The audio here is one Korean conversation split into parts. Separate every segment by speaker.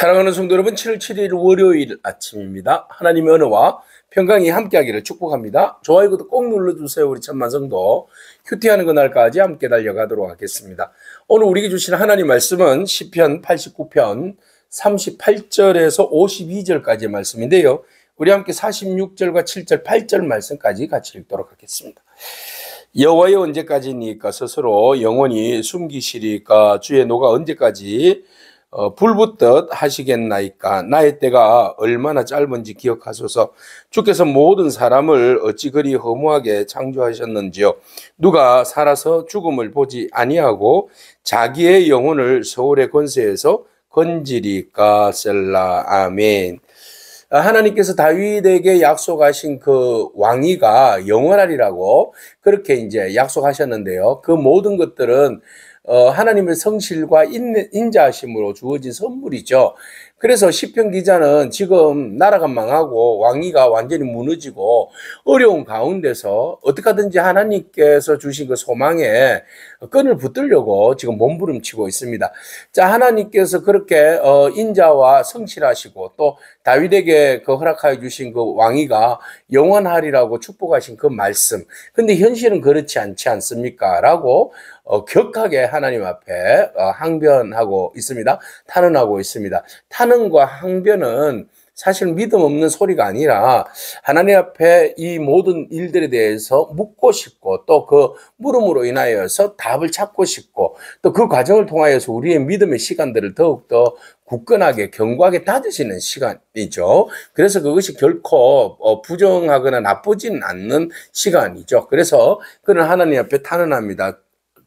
Speaker 1: 사랑하는 성도 여러분, 7월 7일 월요일 아침입니다. 하나님의 은혜와 평강이 함께하기를 축복합니다. 좋아요, 구독 꼭 눌러주세요. 우리 천만 성도 큐티하는 그날까지 함께 달려가도록 하겠습니다. 오늘 우리에게 주신 하나님 말씀은 시편 89편 38절에서 52절까지의 말씀인데요. 우리 함께 46절과 7절, 8절 말씀까지 같이 읽도록 하겠습니다. 여호와여 언제까지니까 스스로 영원히 숨기시리까 주의 노가 언제까지 불붙듯 하시겠나이까. 나의 때가 얼마나 짧은지 기억하소서. 주께서 모든 사람을 어찌 그리 허무하게 창조하셨는지요. 누가 살아서 죽음을 보지 아니하고 자기의 영혼을 서울의 권세에서 건지리까. 셀라. 아멘. 하나님께서 다윗에게 약속하신 그 왕위가 영원하리라고 그렇게 이제 약속하셨는데요. 그 모든 것들은 하나님의 성실과 인자하심으로 주어진 선물이죠. 그래서 시편 기자는 지금 나라가 망하고 왕위가 완전히 무너지고 어려운 가운데서 어떻게 하든지 하나님께서 주신 그 소망에 끈을 붙들려고 지금 몸부림치고 있습니다. 자, 하나님께서 그렇게 인자와 성실하시고 또 다윗에게 그 허락하여 주신 그 왕위가 영원하리라고 축복하신 그 말씀. 근데 현실은 그렇지 않지 않습니까? 라고 격하게 하나님 앞에 항변하고 있습니다. 탄원하고 있습니다. 탄원과 항변은 사실 믿음 없는 소리가 아니라 하나님 앞에 이 모든 일들에 대해서 묻고 싶고 또 그 물음으로 인하여서 답을 찾고 싶고 또 그 과정을 통하여서 우리의 믿음의 시간들을 더욱더 굳건하게 견고하게 다지시는 시간이죠. 그래서 그것이 결코 부정하거나 나쁘지는 않는 시간이죠. 그래서 그는 하나님 앞에 탄원합니다.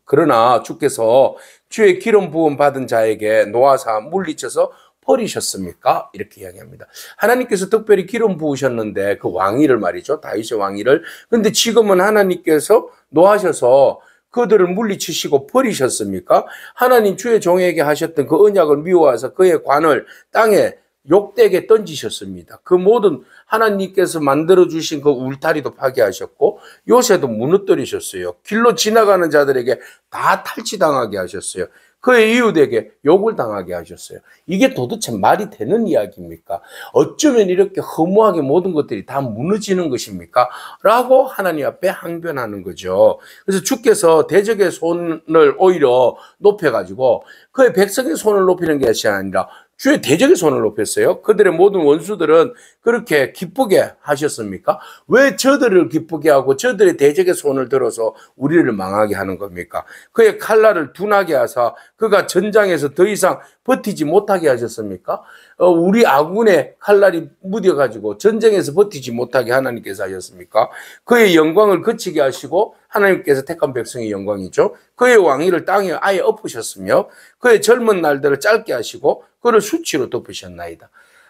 Speaker 1: 그러나 주께서 주의 기름 부음 받은 자에게 놓아사 물리쳐서 버리셨습니까? 이렇게 이야기합니다. 하나님께서 특별히 기름 부으셨는데 그 왕위를 말이죠. 다윗의 왕위를. 근데 지금은 하나님께서 놓아셔서 그들을 물리치시고 버리셨습니까? 하나님 주의 종에게 하셨던 그 언약을 미워해서 그의 관을 땅에 욕되게 던지셨습니다. 그 모든 하나님께서 만들어주신 그 울타리도 파괴하셨고 요새도 무너뜨리셨어요. 길로 지나가는 자들에게 다 탈취당하게 하셨어요. 그의 이웃에게 욕을 당하게 하셨어요. 이게 도대체 말이 되는 이야기입니까? 어쩌면 이렇게 허무하게 모든 것들이 다 무너지는 것입니까? 라고 하나님 앞에 항변하는 거죠. 그래서 주께서 대적의 손을 오히려 높여가지고 그의 백성의 손을 높이는 것이 아니라 주의 대적의 손을 높였어요. 그들의 모든 원수들은 그렇게 기쁘게 하셨습니까? 왜 저들을 기쁘게 하고 저들의 대적의 손을 들어서 우리를 망하게 하는 겁니까? 그의 칼날을 둔하게 하사 그가 전장에서 더 이상 버티지 못하게 하셨습니까? 우리 아군의 칼날이 무뎌가지고 전쟁에서 버티지 못하게 하나님께서 하셨습니까? 그의 영광을 그치게 하시고 하나님께서 택한 백성의 영광이죠. 그의 왕위를 땅에 아예 엎으셨으며 그의 젊은 날들을 짧게 하시고 그를 수치로 덮으셨나이다.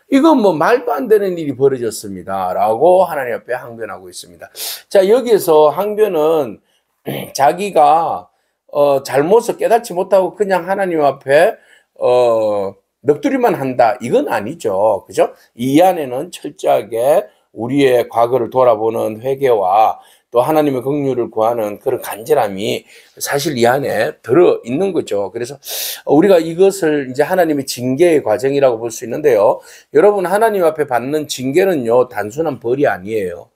Speaker 1: 이건 뭐 말도 안 되는 일이 벌어졌습니다. 라고 하나님 앞에 항변하고 있습니다. 자, 여기에서 항변은 자기가 잘못을 깨닫지 못하고 그냥 하나님 앞에 넋두리만 한다. 이건 아니죠. 그죠? 이 안에는 철저하게 우리의 과거를 돌아보는 회개와 또 하나님의 긍휼을 구하는 그런 간절함이 사실 이 안에 들어 있는 거죠. 그래서 우리가 이것을 이제 하나님의 징계의 과정이라고 볼 수 있는데요. 여러분, 하나님 앞에 받는 징계는요, 단순한 벌이 아니에요.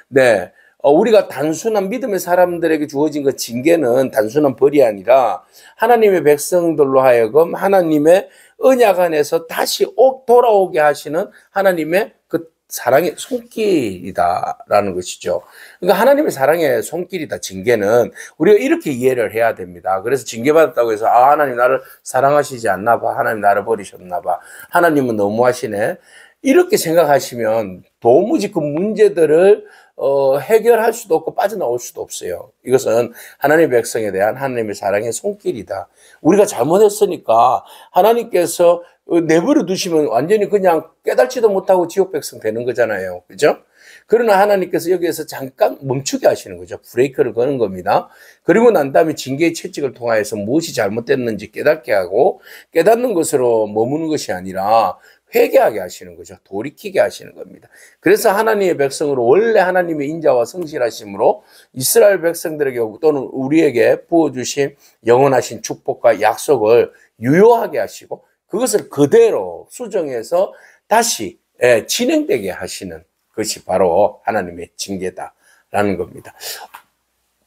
Speaker 1: 네. 우리가 단순한 믿음의 사람들에게 주어진 그 징계는 단순한 벌이 아니라 하나님의 백성들로 하여금 하나님의 언약 안에서 다시 돌아오게 하시는 하나님의 그 사랑의 손길이다라는 것이죠. 그러니까 하나님의 사랑의 손길이다, 징계는. 우리가 이렇게 이해를 해야 됩니다. 그래서 징계받았다고 해서 하나님 나를 사랑하시지 않나 봐. 하나님 나를 버리셨나 봐. 하나님은 너무하시네. 이렇게 생각하시면 도무지 그 문제들을 해결할 수도 없고 빠져나올 수도 없어요. 이것은 하나님의 백성에 대한 하나님의 사랑의 손길이다. 우리가 잘못했으니까 하나님께서 내버려 두시면 완전히 그냥 깨달지도 못하고 지옥 백성 되는 거잖아요. 그죠? 그러나 하나님께서 여기에서 잠깐 멈추게 하시는 거죠. 브레이크를 거는 겁니다. 그리고 난 다음에 징계의 채찍을 통하여서 무엇이 잘못됐는지 깨닫게 하고 깨닫는 것으로 머무는 것이 아니라 회개하게 하시는 거죠. 돌이키게 하시는 겁니다. 그래서 하나님의 백성으로 원래 하나님의 인자와 성실하심으로 이스라엘 백성들에게 또는 우리에게 부어주신 영원하신 축복과 약속을 유효하게 하시고 그것을 그대로 수정해서 다시 진행되게 하시는 것이 바로 하나님의 징계다라는 겁니다.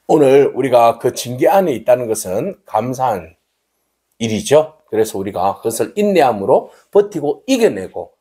Speaker 1: 오늘 우리가 그 징계 안에 있다는 것은 감사한 일이죠. 그래서 우리가 그것을 인내함으로 버티고 이겨내고,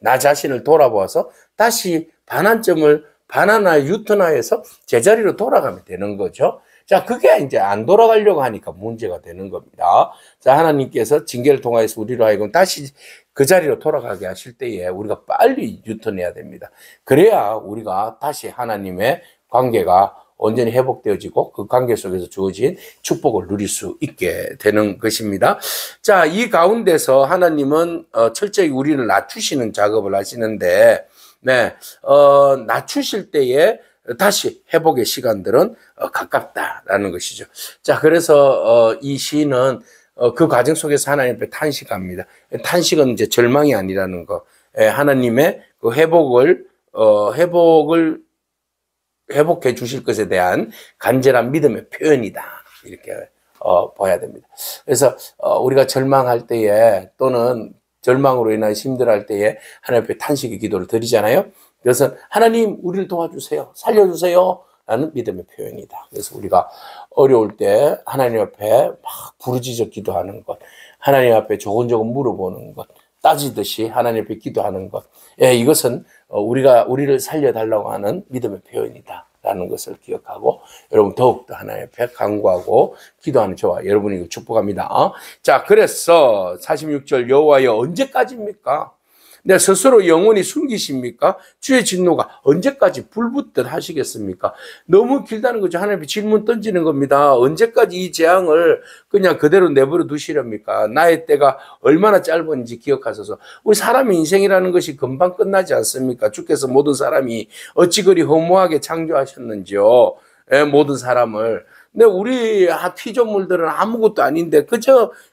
Speaker 1: 나 자신을 돌아보아서 다시 반환하여 유턴하여서 제자리로 돌아가면 되는 거죠. 자, 그게 이제 안 돌아가려고 하니까 문제가 되는 겁니다. 자, 하나님께서 징계를 통하여서 우리로 하여금 다시 그 자리로 돌아가게 하실 때에 우리가 빨리 유턴해야 됩니다. 그래야 우리가 다시 하나님의 관계가 온전히 회복되어지고 그 관계 속에서 주어진 축복을 누릴 수 있게 되는 것입니다. 자, 이 가운데서 하나님은 철저히 우리를 낮추시는 작업을 하시는데, 낮추실 때에 다시 회복의 시간들은 가깝다라는 것이죠. 자, 그래서 이 시인은 그 과정 속에서 하나님 앞에 탄식합니다. 탄식은 이제 절망이 아니라는 거, 하나님의 그 회복해 주실 것에 대한 간절한 믿음의 표현이다, 이렇게 봐야 됩니다. 그래서 우리가 절망할 때에 또는 절망으로 인한 힘들어할 때에 하나님 앞에 탄식의 기도를 드리잖아요. 그래서 하나님 우리를 도와주세요, 살려주세요 라는 믿음의 표현이다. 그래서 우리가 어려울 때 하나님 앞에 막 부르짖어 기도하는 것, 하나님 앞에 조곤조곤 물어보는 것, 따지듯이 하나님 앞에 기도하는 것, 이것은 우리를 살려달라고 하는 믿음의 표현이다라는 것을 기억하고, 여러분 더욱더 하나님 앞에 간구하고 기도하는 저와 여러분이 축복합니다. 자, 그래서 46절, 여호와여 언제까지입니까? 내 스스로 영원히 숨기십니까? 주의 진노가 언제까지 불붙듯 하시겠습니까? 너무 길다는 거죠. 하나님이 질문 던지는 겁니다. 언제까지 이 재앙을 그냥 그대로 내버려 두시렵니까? 나의 때가 얼마나 짧은지 기억하소서. 우리 사람의 인생이라는 것이 금방 끝나지 않습니까? 주께서 모든 사람이 어찌 그리 허무하게 창조하셨는지요. 모든 사람을. 근데 우리 피조물들은 아무것도 아닌데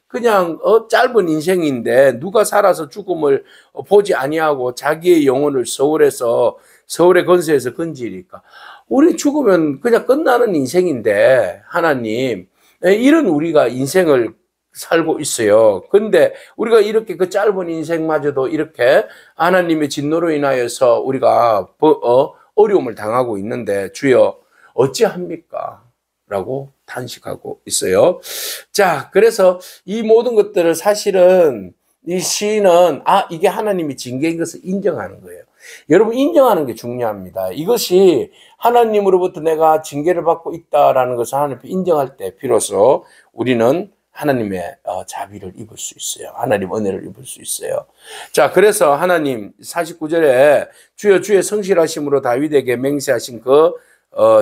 Speaker 1: 그냥 짧은 인생인데 누가 살아서 죽음을 보지 아니하고 자기의 영혼을 서울의 건세에서 건지니까, 우리 죽으면 그냥 끝나는 인생인데 하나님, 이런 우리가 인생을 살고 있어요. 근데 우리가 이렇게 그 짧은 인생마저도 이렇게 하나님의 진노로 인하여서 우리가 어려움을 당하고 있는데 주여 어찌합니까? 라고 탄식하고 있어요. 자, 그래서 이 모든 것들을 사실은 이 시인은 이게 하나님이 징계인 것을 인정하는 거예요. 여러분, 인정하는 게 중요합니다. 이것이 하나님으로부터 내가 징계를 받고 있다라는 것을 하나님 앞에 인정할 때 비로소 우리는 하나님의 자비를 입을 수 있어요. 하나님 은혜를 입을 수 있어요. 자, 그래서 하나님 49절에 주여 주의 성실하심으로 다윗에게 맹세하신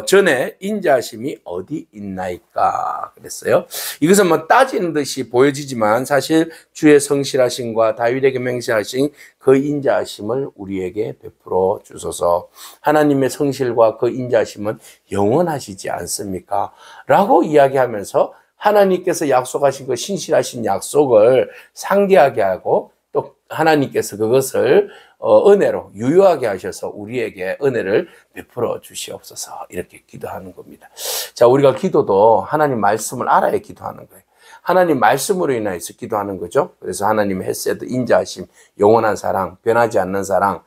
Speaker 1: 전에 인자하심이 어디 있나이까 그랬어요. 이것은 뭐 따지는 듯이 보여지지만 사실 주의 성실하심과 다윗에게 맹세하신 그 인자하심을 우리에게 베풀어 주소서. 하나님의 성실과 그 인자하심은 영원하시지 않습니까? 라고 이야기하면서 하나님께서 약속하신 그 신실하신 약속을 상기하게 하고, 또 하나님께서 그것을 은혜로 유효하게 하셔서 우리에게 은혜를 베풀어 주시옵소서, 이렇게 기도하는 겁니다. 자, 우리가 기도도 하나님 말씀을 알아야 기도하는 거예요. 하나님 말씀으로 인해서 기도하는 거죠. 그래서 하나님의 헤세드, 인자하심, 영원한 사랑, 변하지 않는 사랑,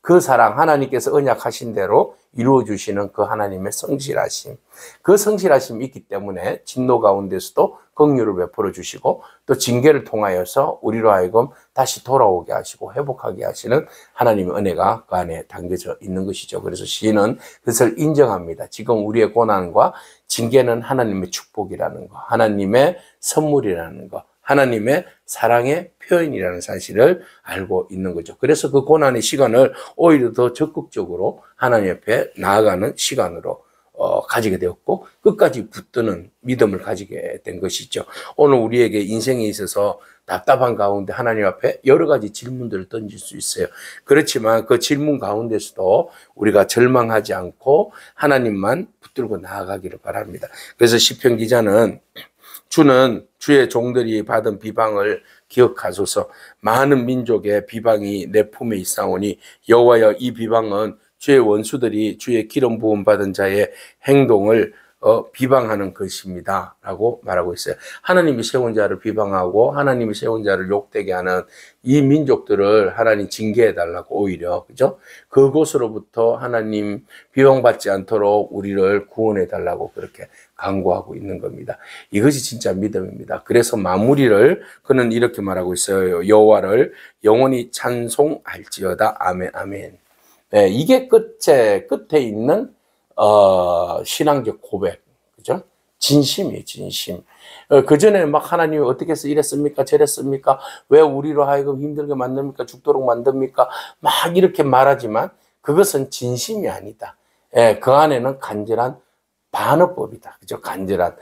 Speaker 1: 그 사랑, 하나님께서 언약하신 대로 이루어주시는 그 하나님의 성실하심, 그 성실하심이 있기 때문에 진노 가운데서도 긍휼을 베풀어 주시고, 또 징계를 통하여서 우리로 하여금 다시 돌아오게 하시고 회복하게 하시는 하나님의 은혜가 그 안에 담겨져 있는 것이죠. 그래서 시인은 그것을 인정합니다. 지금 우리의 고난과 징계는 하나님의 축복이라는 거, 하나님의 선물이라는 거, 하나님의 사랑의 표현이라는 사실을 알고 있는 거죠. 그래서 그 고난의 시간을 오히려 더 적극적으로 하나님 앞에 나아가는 시간으로 가지게 되었고, 끝까지 붙드는 믿음을 가지게 된 것이죠. 오늘 우리에게 인생에 있어서 답답한 가운데 하나님 앞에 여러 가지 질문들을 던질 수 있어요. 그렇지만 그 질문 가운데서도 우리가 절망하지 않고 하나님만 붙들고 나아가기를 바랍니다. 그래서 시편 기자는 주는 주의 종들이 받은 비방을 기억하소서. 많은 민족의 비방이 내 품에 있사오니 여호와여, 이 비방은 주의 원수들이 주의 기름 부음 받은 자의 행동을 비방하는 것입니다 라고 말하고 있어요. 하나님이 세운 자를 비방하고 하나님이 세운 자를 욕되게 하는 이 민족들을 하나님 징계해 달라고 오히려, 그죠? 그곳으로부터 하나님 비방받지 않도록 우리를 구원해 달라고 그렇게 간구하고 있는 겁니다. 이것이 진짜 믿음입니다. 그래서 마무리를 그는 이렇게 말하고 있어요. 여호와를 영원히 찬송할지어다. 아멘, 아멘. 네, 이게 끝에 있는 신앙적 고백, 그죠? 진심이에요, 진심. 그 전에 막 하나님이 어떻게 해서 이랬습니까? 저랬습니까? 왜 우리로 하여금 힘들게 만듭니까? 죽도록 만듭니까? 막 이렇게 말하지만 그것은 진심이 아니다. 예, 그 안에는 간절한 반어법이다. 그죠? 간절한.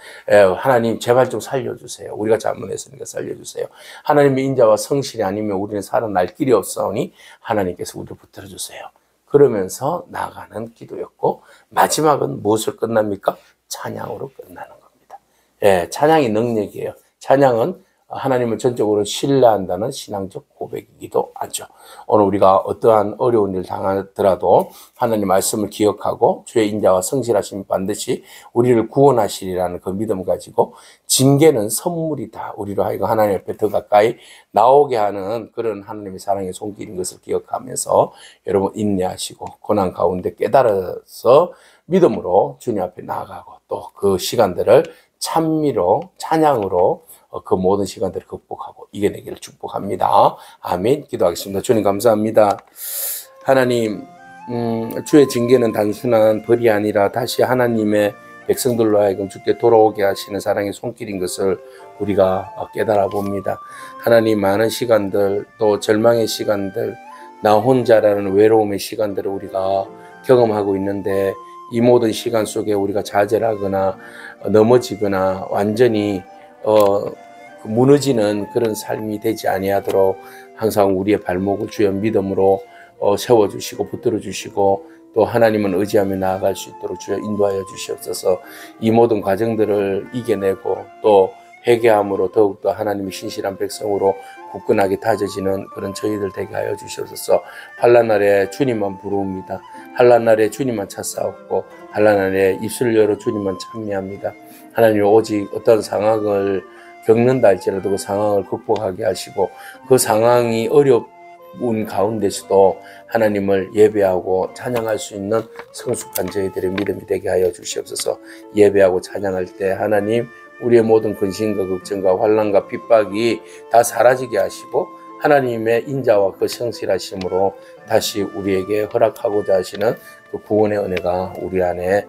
Speaker 1: 하나님, 제발 좀 살려주세요. 우리가 잘못했으니까 살려주세요. 하나님의 인자와 성실이 아니면 우리는 살아날 길이 없사오니 하나님께서 우리를 붙들어 주세요. 그러면서 나아가는 기도였고, 마지막은 무엇을 끝납니까? 찬양으로 끝나는 겁니다. 예, 찬양이 능력이에요. 찬양은 하나님을 전적으로 신뢰한다는 신앙적 고백이기도 하죠. 오늘 우리가 어떠한 어려운 일 당하더라도 하나님 말씀을 기억하고 주의 인자와 성실하심 반드시 우리를 구원하시리라는 그 믿음 가지고, 징계는 선물이다. 우리로 하여금 하나님 앞에 더 가까이 나오게 하는 그런 하나님의 사랑의 손길인 것을 기억하면서 여러분 인내하시고 고난 가운데 깨달아서 믿음으로 주님 앞에 나아가고 또 그 시간들을 찬미로 찬양으로 그 모든 시간들을 극복하고 이겨내기를 축복합니다. 아멘. 기도하겠습니다. 주님 감사합니다. 하나님, 주의 징계는 단순한 벌이 아니라 다시 하나님의 백성들로 하여금 주께 돌아오게 하시는 사랑의 손길인 것을 우리가 깨달아 봅니다. 하나님, 많은 시간들, 또 절망의 시간들, 나 혼자라는 외로움의 시간들을 우리가 경험하고 있는데, 이 모든 시간 속에 우리가 좌절하거나 넘어지거나 완전히 무너지는 그런 삶이 되지 아니하도록 항상 우리의 발목을 주의 믿음으로 세워주시고 붙들어 주시고, 또 하나님은 의지하며 나아갈 수 있도록 주여 인도하여 주시옵소서. 이 모든 과정들을 이겨내고 또 회개함으로 더욱더 하나님의 신실한 백성으로 굳건하게 다져지는 그런 저희들 되게 하여 주시옵소서. 환난 날에 주님만 부르옵니다. 환난 날에 주님만 찾사옵고 환난 날에 입술을 열어 주님만 찬미합니다. 하나님, 오직 어떤 상황을 겪는다 할지라도 그 상황을 극복하게 하시고, 그 상황이 어려운 가운데서도 하나님을 예배하고 찬양할 수 있는 성숙한 저희들의 믿음이 되게 하여 주시옵소서. 예배하고 찬양할 때 하나님, 우리의 모든 근심과 걱정과 환난과 핍박이 다 사라지게 하시고 하나님의 인자와 그 성실하심으로 다시 우리에게 허락하고자 하시는 그 구원의 은혜가 우리 안에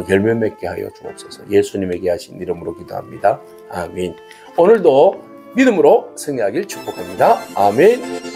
Speaker 1: 열매 맺게 하여 주옵소서. 예수님에게 하신 이름으로 기도합니다. 아멘. 오늘도 믿음으로 승리하길 축복합니다. 아멘.